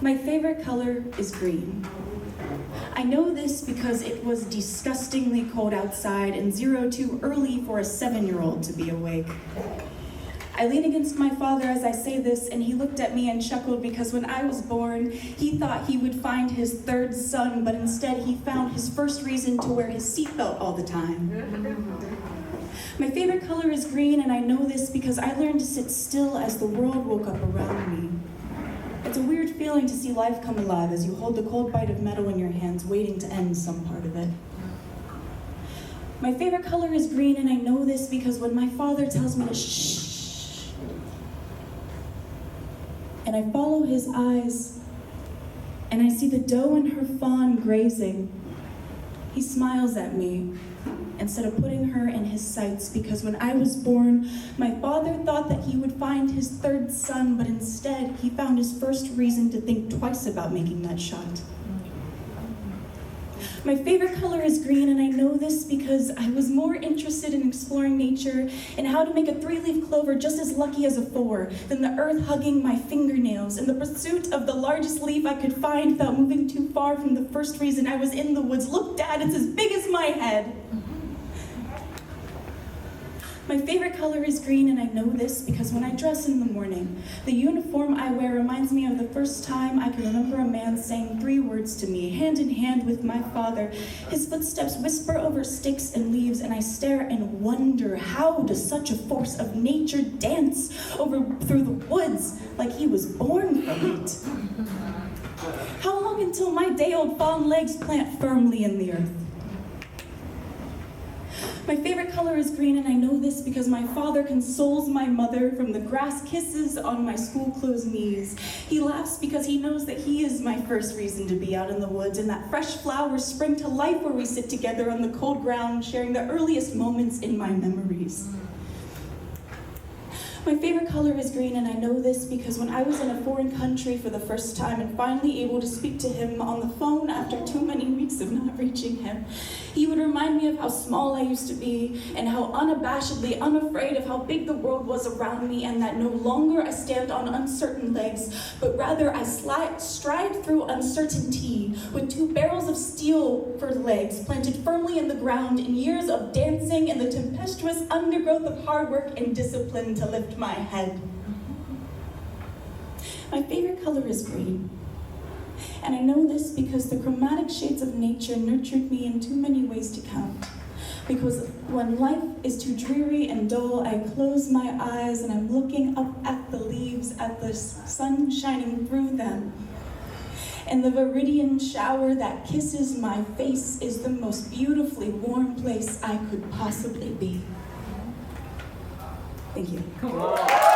My favorite color is green. I know this because it was disgustingly cold outside and 02 early for a 7-year-old to be awake. I lean against my father as I say this, and he looked at me and chuckled because when I was born, he thought he would find his third son, but instead he found his first reason to wear his seatbelt all the time. My favorite color is green, and I know this because I learned to sit still as the world woke up around me. It's a weird feeling to see life come alive as you hold the cold bite of metal in your hands, waiting to end some part of it. My favorite color is green, and I know this because when my father tells me to shh, and I follow his eyes, and I see the doe and her fawn grazing, he smiles at me instead of putting her in his sights, because when I was born, my father thought that he would find his third son, but instead he found his first reason to think twice about making that shot. My favorite color is green, and I know this because I was more interested in exploring nature and how to make a 3-leaf clover just as lucky as a 4 than the earth hugging my fingernails in the pursuit of the largest leaf I could find without moving too far from the first reason I was in the woods. Look, Dad, it's as big as my head. My favorite color is green, and I know this because when I dress in the morning, the uniform I wear reminds me of the first time I can remember a man saying 3 words to me, hand in hand with my father. His footsteps whisper over sticks and leaves, and I stare and wonder, how does such a force of nature dance through the woods like he was born from it? How long until my day-old fawn legs plant firmly in the earth? My favorite color is green, and I know this because my father consoles my mother from the grass kisses on my school-closed knees. He laughs because he knows that he is my first reason to be out in the woods, and that fresh flowers spring to life where we sit together on the cold ground, sharing the earliest moments in my memories. My favorite color is green, and I know this because when I was in a foreign country for the first time and finally able to speak to him on the phone after too many weeks of not reaching him, he would remind me of how small I used to be and how unabashedly unafraid of how big the world was around me, and that no longer I stand on uncertain legs, but rather I stride through uncertainty with 2 barrels of steel for legs planted firmly in the ground in years of dancing in the tempestuous undergrowth of hard work and discipline to lift my head. My favorite color is green, and I know this because the chromatic shades of nature nurtured me in too many ways to count. Because when life is too dreary and dull, I close my eyes and I'm looking up at the leaves, at the sun shining through them. And the viridian shower that kisses my face is the most beautifully warm place I could possibly be. Thank you. Come on.